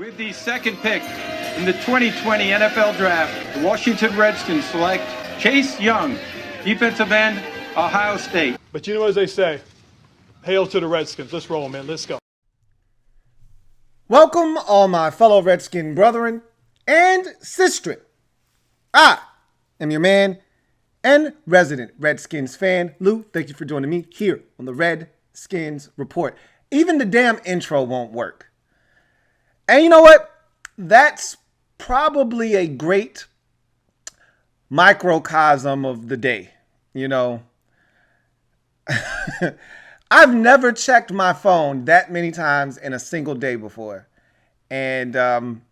With the second pick in the 2020 NFL Draft, the Washington Redskins select Chase Young, defensive end, Ohio State. But you know, as they say, hail to the Redskins. Let's roll, man. Let's go. Welcome, all my fellow Redskin brethren and sistren. I am your man and resident Redskins fan, Lou. Thank you for joining me here on the Redskins Report. Even the damn intro won't work. And you know what? That's probably a great microcosm of the day. You know, I've never checked my phone that many times in a single day before. And I'm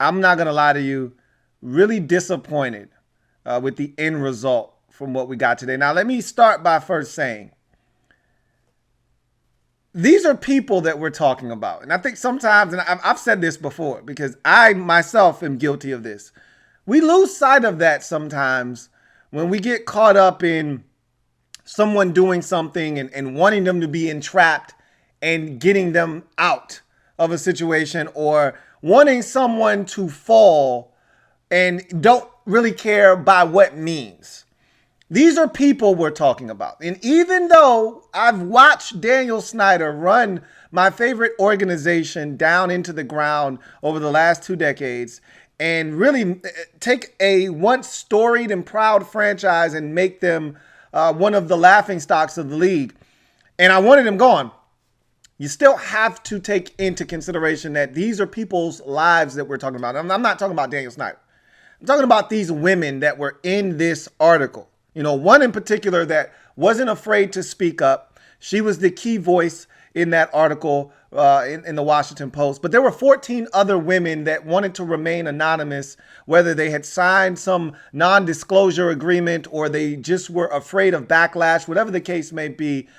not going to lie to you, really disappointed with the end result from what we got today. Now, let me start by first saying, these are people that we're talking about. And I think sometimes, and I've said this before because I myself am guilty of this, we lose sight of that sometimes when we get caught up in someone doing something and wanting them to be entrapped and getting them out of a situation, or wanting someone to fall and don't really care by what means. These are people we're talking about. And even though I've watched Daniel Snyder run my favorite organization down into the ground over the last 2 decades and really take a once storied and proud franchise and make them one of the laughingstocks of the league, and I wanted him gone, you still have to take into consideration that these are people's lives that we're talking about. I'm not talking about Daniel Snyder. I'm talking about these women that were in this article. You know, one in particular that wasn't afraid to speak up. She was the key voice in that article in the Washington Post. But there were 14 other women that wanted to remain anonymous, whether they had signed some non-disclosure agreement or they just were afraid of backlash, whatever the case may be.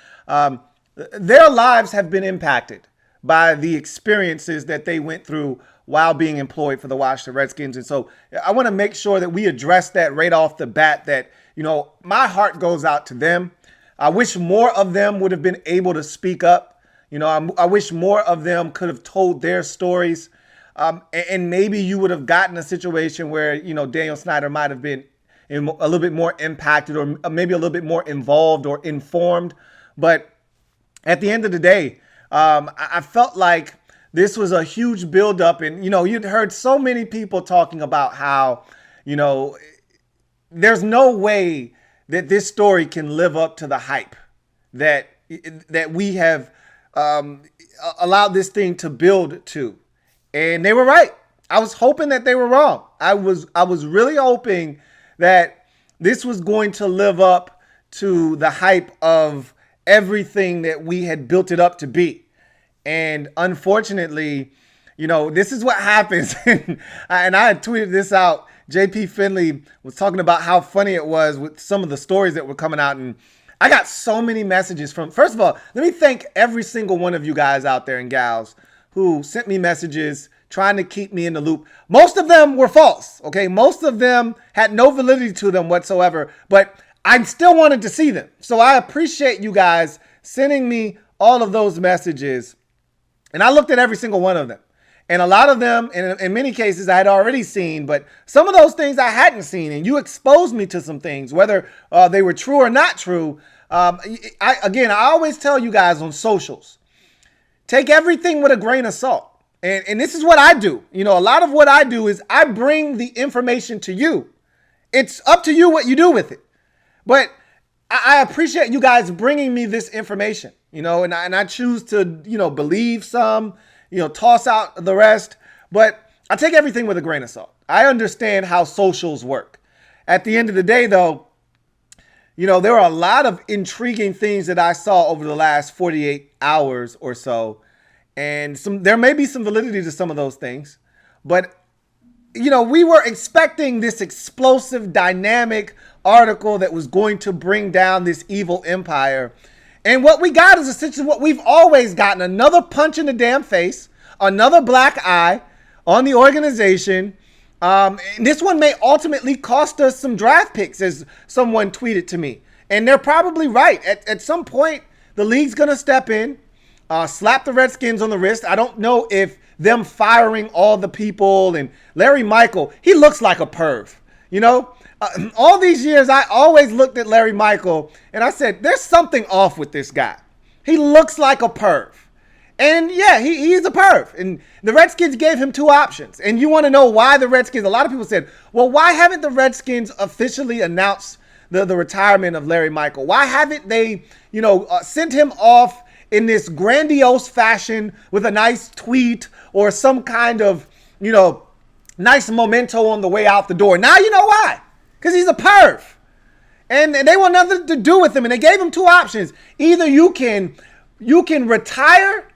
Their lives have been impacted by the experiences that they went through while being employed for the Washington Redskins. And so I want to make sure that we address that right off the bat, that, you know, my heart goes out to them. I wish more of them would have been able to speak up. You know, I wish more of them could have told their stories. And maybe you would have gotten a situation where, you know, Daniel Snyder might have been a little bit more impacted, or maybe a little bit more involved or informed. But at the end of the day, I felt like this was a huge buildup. And, you know, you'd heard so many people talking about how, you know, there's no way that this story can live up to the hype that we have allowed this thing to build to. And they were right. I was hoping that they were wrong. I was really hoping that this was going to live up to the hype of everything that we had built it up to be. And unfortunately, you know, this is what happens. And I had tweeted this out. JP Finley was talking about how funny it was with some of the stories that were coming out. And I got so many messages from, first of all, let me thank every single one of you guys out there and gals who sent me messages trying to keep me in the loop. Most of them were false. Okay. Most of them had no validity to them whatsoever, but I still wanted to see them. So I appreciate you guys sending me all of those messages. And I looked at every single one of them. And a lot of them, in many cases, I had already seen. But some of those things I hadn't seen. And you exposed me to some things, whether they were true or not true. I always tell you guys on socials, take everything with a grain of salt. And this is what I do. You know, a lot of what I do is I bring the information to you. It's up to you what you do with it. But I appreciate you guys bringing me this information, you know, and I choose to, you know, believe some, you know, toss out the rest. But I take everything with a grain of salt. I understand how socials work. At the end of the day, though, you know, there are a lot of intriguing things that I saw over the last 48 hours or so. And there may be some validity to some of those things. But, you know, we were expecting this explosive, dynamic article that was going to bring down this evil empire. And what we got is essentially what we've always gotten: another punch in the damn face, another black eye on the organization. And this one may ultimately cost us some draft picks, as someone tweeted to me. And they're probably right. At some point, the league's going to step in, slap the Redskins on the wrist. I don't know if them firing all the people. And Larry Michael, he looks like a perv, all these years, I always looked at Larry Michael and I said, there's something off with this guy. He looks like a perv. And yeah, he's a perv. And the Redskins gave him two options. And you want to know why the Redskins, a lot of people said, well, why haven't the Redskins officially announced the retirement of Larry Michael? Why haven't they, sent him off in this grandiose fashion with a nice tweet or some kind of, nice memento on the way out the door? Now you know why. Because he's a perv. And they want nothing to do with him. And they gave him two options. Either you can retire,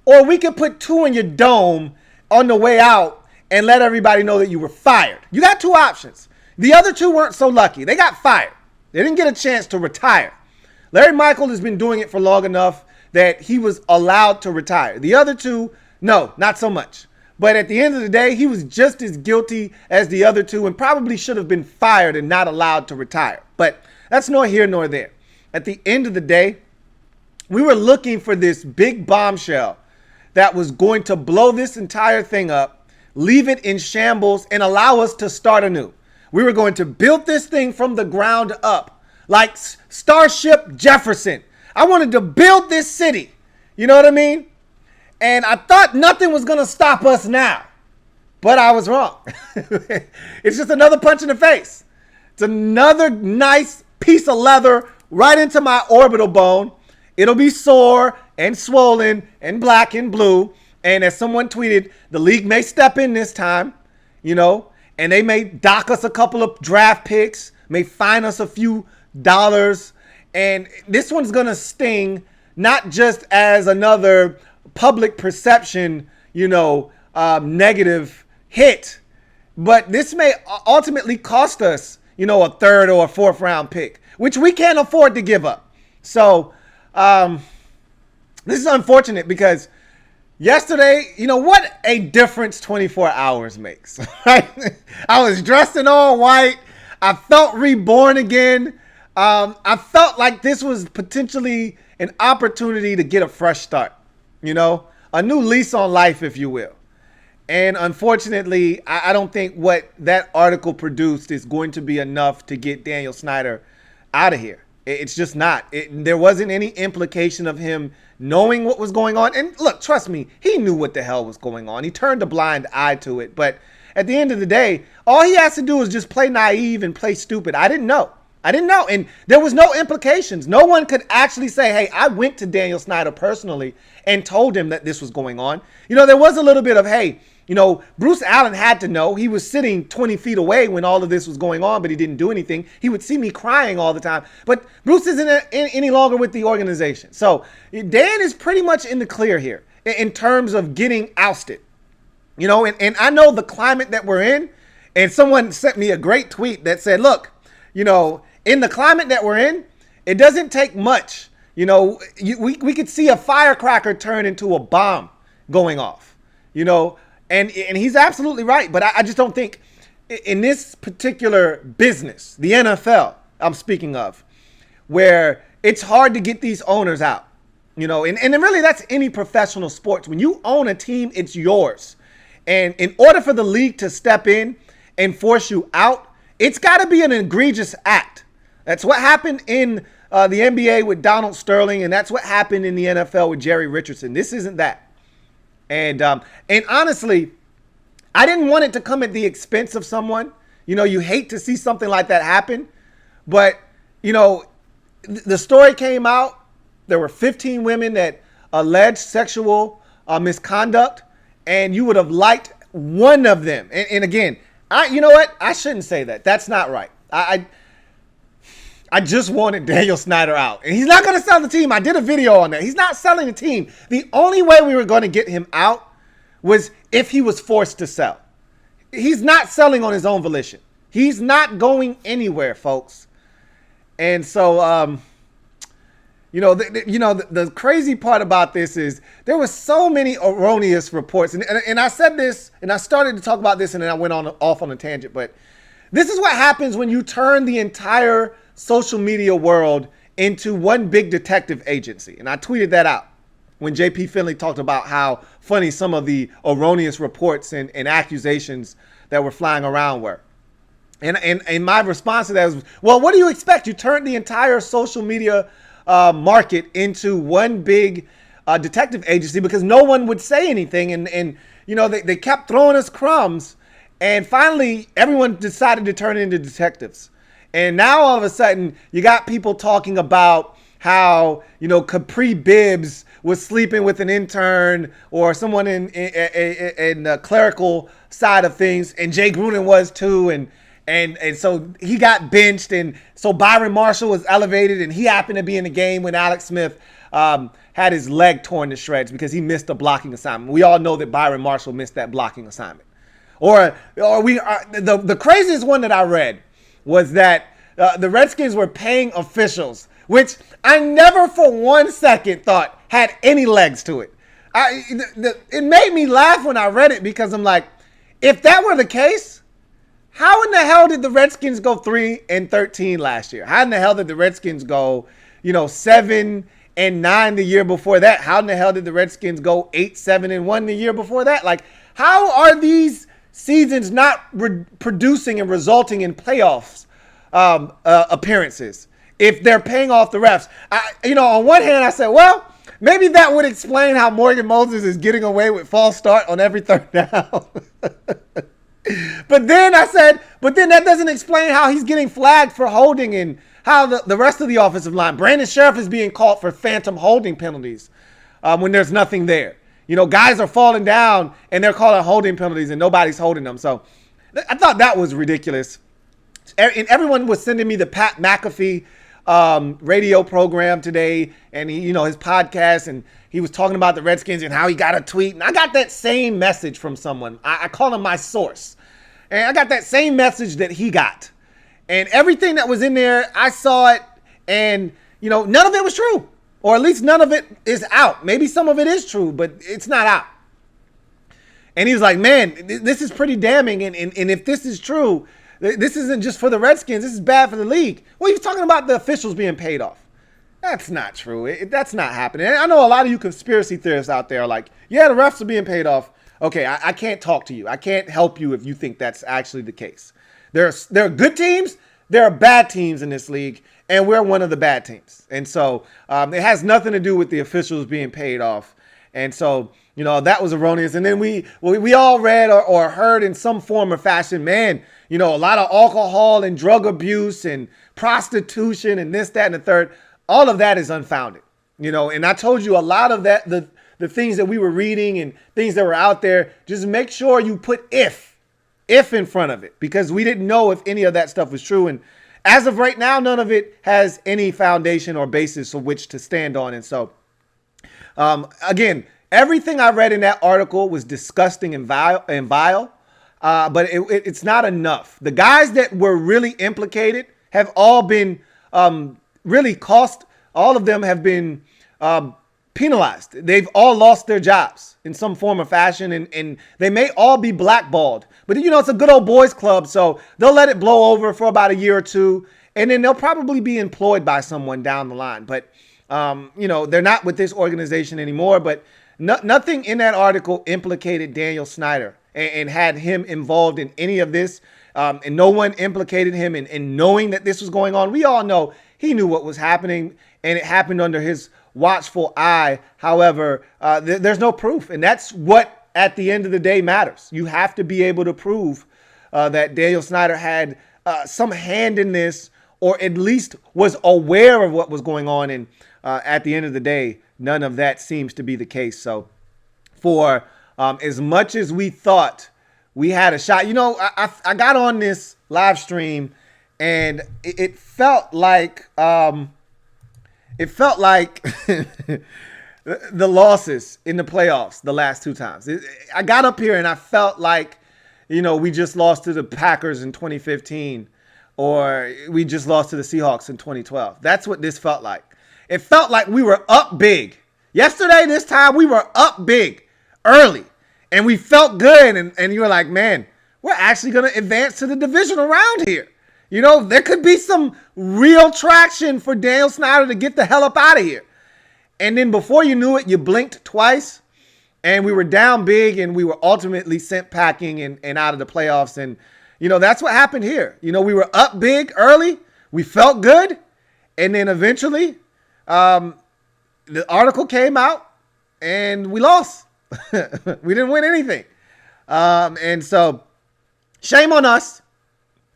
or we can put two in your dome on the way out and let everybody know that you were fired. You got two options. The other two weren't so lucky. They got fired. They didn't get a chance to retire. Larry Michael has been doing it for long enough that he was allowed to retire. The other two, no, not so much. But at the end of the day, he was just as guilty as the other two and probably should have been fired and not allowed to retire. But that's nor here nor there. At the end of the day, we were looking for this big bombshell that was going to blow this entire thing up, leave it in shambles, and allow us to start anew. We were going to build this thing from the ground up, like Starship Jefferson. I wanted to build this city. You know what I mean? And I thought nothing was going to stop us now. But I was wrong. It's just another punch in the face. It's another nice piece of leather right into my orbital bone. It'll be sore and swollen and black and blue. And as someone tweeted, the league may step in this time, and they may dock us a couple of draft picks, may fine us a few dollars. And this one's going to sting not just as another public perception, negative hit, but this may ultimately cost us, a third or a fourth round pick, which we can't afford to give up. So this is unfortunate because yesterday, what a difference 24 hours makes, right? I was dressed in all white. I felt reborn again. I felt like this was potentially an opportunity to get a fresh start, a new lease on life, if you will. And unfortunately, I don't think what that article produced is going to be enough to get Daniel Snyder out of here. It's just not. There wasn't any implication of him knowing what was going on. And look, trust me, he knew what the hell was going on. He turned a blind eye to it. But at the end of the day, all he has to do is just play naive and play stupid. I didn't know. And there was no implications. No one could actually say, hey, I went to Daniel Snyder personally and told him that this was going on. There was a little bit of, hey, Bruce Allen had to know. He was sitting 20 feet away when all of this was going on, but he didn't do anything. He would see me crying all the time. But Bruce isn't any longer with the organization. So Dan is pretty much in the clear here in terms of getting ousted. And I know the climate that we're in. And someone sent me a great tweet that said, look, in the climate that we're in, it doesn't take much. We could see a firecracker turn into a bomb going off, and he's absolutely right. But I just don't think in this particular business, the NFL I'm speaking of, where it's hard to get these owners out, and really that's any professional sports. When you own a team, it's yours. And in order for the league to step in and force you out, it's got to be an egregious act. That's what happened in the NBA with Donald Sterling, and that's what happened in the NFL with Jerry Richardson. This isn't that. And honestly, I didn't want it to come at the expense of someone. You hate to see something like that happen. But, the story came out. There were 15 women that alleged sexual misconduct, and you would have liked one of them. And again, you know what? I shouldn't say that. That's not right. I just wanted Daniel Snyder out. And he's not going to sell the team. I did a video on that. He's not selling the team. The only way we were going to get him out was if he was forced to sell. He's not selling on his own volition. He's not going anywhere, folks. And so, the crazy part about this is there were so many erroneous reports. And I said this, and I started to talk about this, and then I went off on a tangent. But this is what happens when you turn the entire social media world into one big detective agency. And I tweeted that out. when J.P. Finley talked about how funny some of the erroneous reports and accusations that were flying around were. And my response to that was, well, what do you expect? You turned the entire social media market into one big detective agency because no one would say anything. And you know, they kept throwing us crumbs. And finally, everyone decided to turn into detectives. And now all of a sudden, you got people talking about how, you know, Capri Bibbs was sleeping with an intern or someone in the clerical side of things. And Jay Gruden was too. And so he got benched. And so Byron Marshall was elevated. And he happened to be in the game when Alex Smith had his leg torn to shreds because he missed a blocking assignment. We all know that Byron Marshall missed that blocking assignment. The craziest one that I read was that the Redskins were paying officials, which I never for 1 second thought had any legs to it. It made me laugh when I read it because I'm like, if that were the case, how in the hell did the Redskins go 3-13 last year? How in the hell did the Redskins go, 7-9 the year before that? How in the hell did the Redskins go 8-7-1 the year before that? Like, how are these seasons not producing and resulting in playoffs appearances if they're paying off the refs? On one hand, I said, well, maybe that would explain how Morgan Moses is getting away with false start on every third down. But then that doesn't explain how he's getting flagged for holding and how the rest of the offensive line. Brandon Sheriff is being called for phantom holding penalties when there's nothing there. Guys are falling down and they're calling holding penalties and nobody's holding them. So I thought that was ridiculous. And everyone was sending me the Pat McAfee radio program today and he, his podcast, and he was talking about the Redskins and how he got a tweet. And I got that same message from someone. I call him my source. And I got that same message that he got. And everything that was in there, I saw it, and, none of it was true. Or at least none of it is out. Maybe some of it is true, but it's not out. And he was like, man, this is pretty damning. And if this is true, this isn't just for the Redskins. This is bad for the league. Well, he was talking about the officials being paid off. That's not true. That's not happening. And I know a lot of you conspiracy theorists out there are like, yeah, the refs are being paid off. Okay, I can't talk to you. I can't help you if you think that's actually the case. There are good teams. There are bad teams in this league, and we're one of the bad teams. And so it has nothing to do with the officials being paid off. And so, that was erroneous. And then we all read or heard in some form or fashion, man, a lot of alcohol and drug abuse and prostitution and this, that, and the third. All of that is unfounded, and I told you a lot of that, the things that we were reading and things that were out there, just make sure you put if in front of it, because we didn't know if any of that stuff was true. And as of right now, none of it has any foundation or basis of which to stand on. And so, again, everything I read in that article was disgusting and vile, but it's not enough. The guys that were really implicated have all been really cost. All of them have been penalized. They've all lost their jobs in some form or fashion, and they may all be blackballed. But, it's a good old boys club, so they'll let it blow over for about a year or two, and then they'll probably be employed by someone down the line. But, they're not with this organization anymore. But nothing in that article implicated Daniel Snyder and had him involved in any of this, and no one implicated him in knowing that this was going on. We all know he knew what was happening, and it happened under his watchful eye. However, there's no proof, and that's what at the end of the day matters. You have to be able to prove that Daniel Snyder had some hand in this, or at least was aware of what was going on. And at the end of the day, none of that seems to be the case. So for as much as we thought we had a shot, I got on this live stream and it felt like the losses in the playoffs the last two times. I got up here and I felt like, we just lost to the Packers in 2015, or we just lost to the Seahawks in 2012. That's what this felt like. It felt like we were up big. Yesterday, this time, we were up big early, and we felt good. And you were like, man, we're actually going to advance to the divisional round here. There could be some real traction for Daniel Snyder to get the hell up out of here. And then before you knew it, you blinked twice and we were down big and we were ultimately sent packing and out of the playoffs. And, that's what happened here. We were up big early. We felt good. And then eventually the article came out and we lost. We didn't win anything. And so shame on us,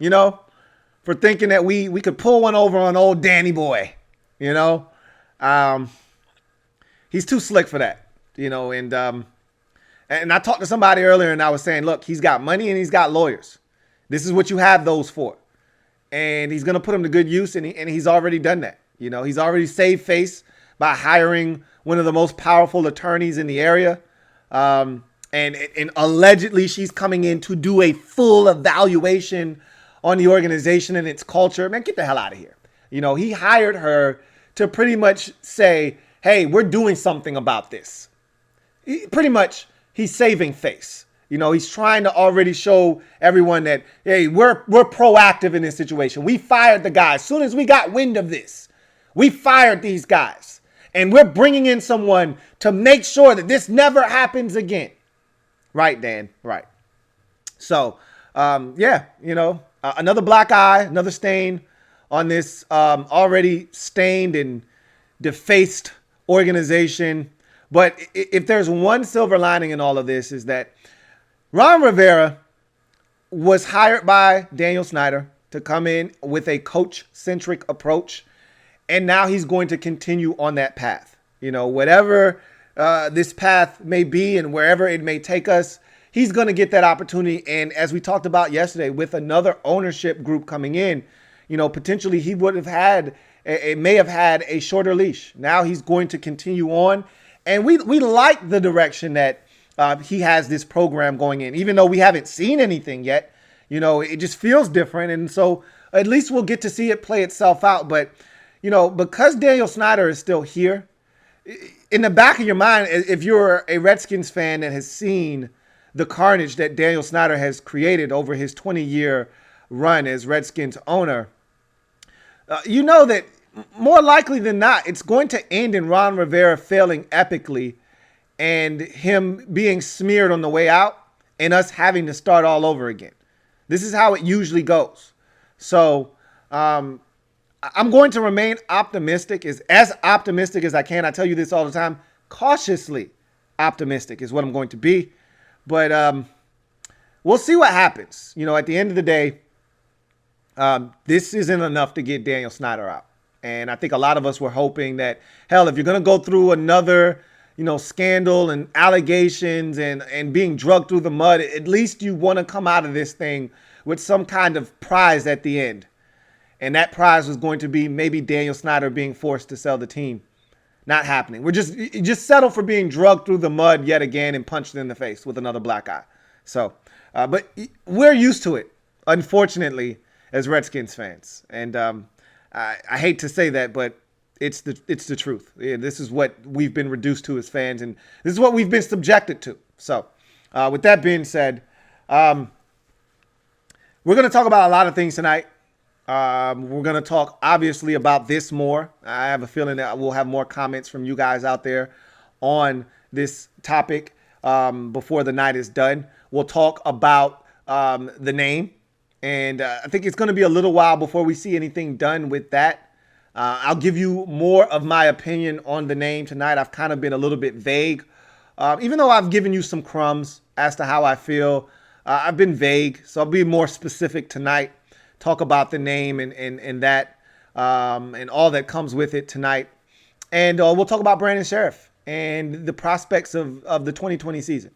for thinking that we could pull one over on old Danny boy, he's too slick for that, and I talked to somebody earlier and I was saying, look, he's got money and he's got lawyers. This is what you have those for. And he's going to put them to good use. And he's already done that. He's already saved face by hiring one of the most powerful attorneys in the area. And allegedly she's coming in to do a full evaluation on the organization and its culture. Man, get the hell out of here. He hired her to pretty much say, hey, we're doing something about this. He's saving face. He's trying to already show everyone that, hey, we're proactive in this situation. We fired the guys. As soon as we got wind of this, we fired these guys. And we're bringing in someone to make sure that this never happens again. Right, Dan? Right. So, another black eye, another stain on this already stained and defaced organization. But if there's one silver lining in all of this is that Ron Rivera was hired by Daniel Snyder to come in with a coach-centric approach, and now he's going to continue on that path. Whatever this path may be and wherever it may take us, he's going to get that opportunity. And as we talked about yesterday, with another ownership group coming in, potentially he may have had a shorter leash. Now he's going to continue on, and we like the direction that he has this program going in, even though we haven't seen anything yet. It just feels different. And so at least we'll get to see it play itself out. But, because Daniel Snyder is still here, in the back of your mind, if you're a Redskins fan that has seen the carnage that Daniel Snyder has created over his 20-year run as Redskins owner, that more likely than not, it's going to end in Ron Rivera failing epically and him being smeared on the way out and us having to start all over again. This is how it usually goes. So I'm going to remain optimistic, as optimistic as I can. I tell you this all the time, cautiously optimistic is what I'm going to be. But we'll see what happens. At the end of the day, this isn't enough to get Daniel Snyder out. And I think a lot of us were hoping that, hell, if you're going to go through another scandal and allegations and being drugged through the mud, at least you want to come out of this thing with some kind of prize at the end. And that prize was going to be maybe Daniel Snyder being forced to sell the team. Not happening. We're just settle for being drugged through the mud yet again and punched in the face with another black eye. So, but we're used to it, unfortunately, as Redskins fans. And I hate to say that, but it's the truth. Yeah, this is what we've been reduced to as fans, and this is what we've been subjected to. So, with that being said, we're going to talk about a lot of things tonight. We're going to talk, obviously, about this more. I have a feeling that we'll have more comments from you guys out there on this topic before the night is done. We'll talk about the name, and I think it's going to be a little while before we see anything done with that. I'll give you more of my opinion on the name tonight. I've kind of been a little bit vague. Even though I've given you some crumbs as to how I feel, I've been vague. So I'll be more specific tonight. Talk about the name and that and all that comes with it tonight. And we'll talk about Brandon Sheriff and the prospects of the 2020 season.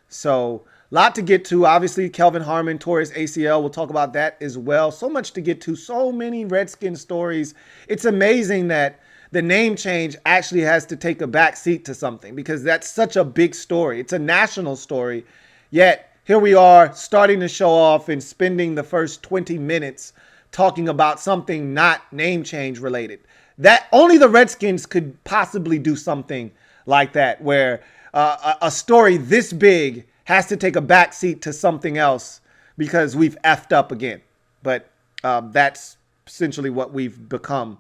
So a lot to get to. Obviously, Kelvin Harmon tore his ACL. We'll talk about that as well. So much to get to. So many Redskins stories. It's amazing that the name change actually has to take a back seat to something because that's such a big story. It's a national story. Yet here we are starting to show off and spending the first 20 minutes talking about something not name change related. That only the Redskins could possibly do something like that, where a story this big has to take a backseat to something else because we've effed up again. But that's essentially what we've become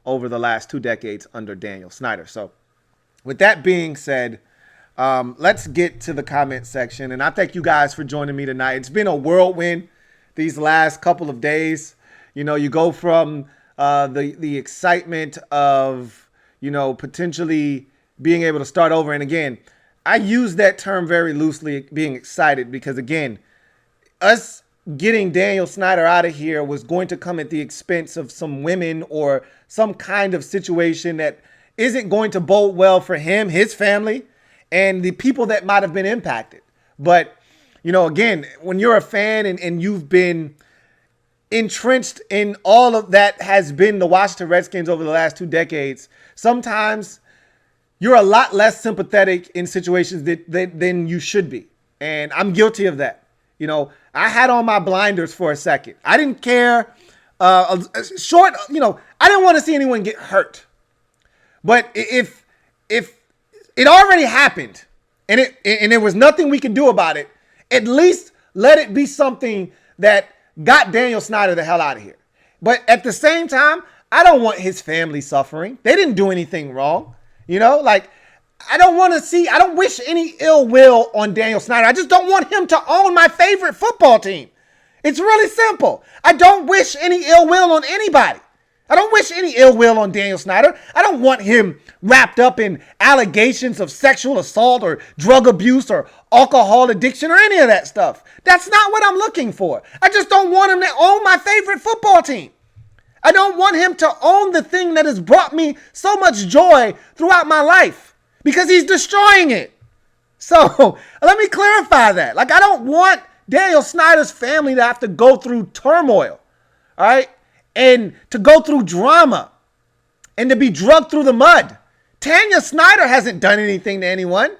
over the last 2 decades under Daniel Snyder. So with that being said, let's get to the comment section. And I thank you guys for joining me tonight. It's been a whirlwind these last couple of days. You know, you go from the excitement of, you know, potentially being able to start over. And again, I use that term very loosely, being excited, because again, us getting Daniel Snyder out of here was going to come at the expense of some women or some kind of situation that isn't going to bode well for him, his family, and the people that might have been impacted. But, you know, again, when you're a fan and you've been entrenched in all of that has been the Washington Redskins over the last 2 decades, sometimes you're a lot less sympathetic in situations than you should be. And I'm guilty of that. You know, I had on my blinders for a second. I didn't care. I didn't want to see anyone get hurt. But if it already happened and there was nothing we could do about it, at least let it be something that got Daniel Snyder the hell out of here. But at the same time, I don't want his family suffering. They didn't do anything wrong. You know, like, I don't wish any ill will on Daniel Snyder. I just don't want him to own my favorite football team. It's really simple. I don't wish any ill will on anybody. I don't wish any ill will on Daniel Snyder. I don't want him wrapped up in allegations of sexual assault or drug abuse or alcohol addiction or any of that stuff. That's not what I'm looking for. I just don't want him to own my favorite football team. I don't want him to own the thing that has brought me so much joy throughout my life, because he's destroying it. So let me clarify that. Like, I don't want Daniel Snyder's family to have to go through turmoil, all right, and to go through drama and to be drugged through the mud. Tanya Snyder hasn't done anything to anyone.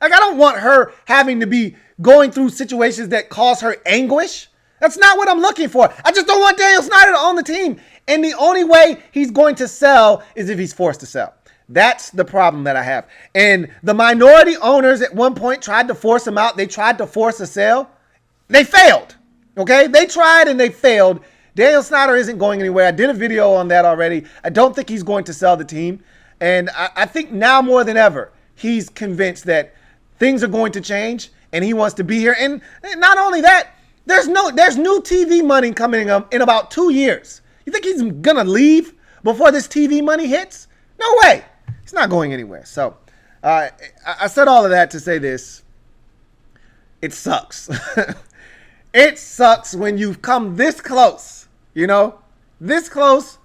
Like, I don't want her having to be going through situations that cause her anguish. That's not what I'm looking for. I just don't want Daniel Snyder to own the team. And the only way he's going to sell is if he's forced to sell. That's the problem that I have. And the minority owners at one point tried to force him out. They tried to force a sale. They failed. Okay? They tried and they failed. Daniel Snyder isn't going anywhere. I did a video on that already. I don't think he's going to sell the team. And I think now more than ever, he's convinced that things are going to change and he wants to be here. And not only that, there's new TV money coming in about 2 years. You think he's going to leave before this TV money hits? No way. He's not going anywhere. So I said all of that to say this. It sucks. It sucks when you've come this close, you know, this close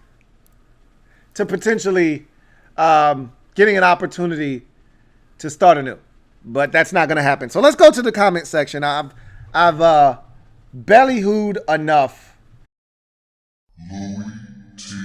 to potentially getting an opportunity to start anew. But that's not going to happen. So let's go to the comment section. I've ballyhooed enough. Louie T.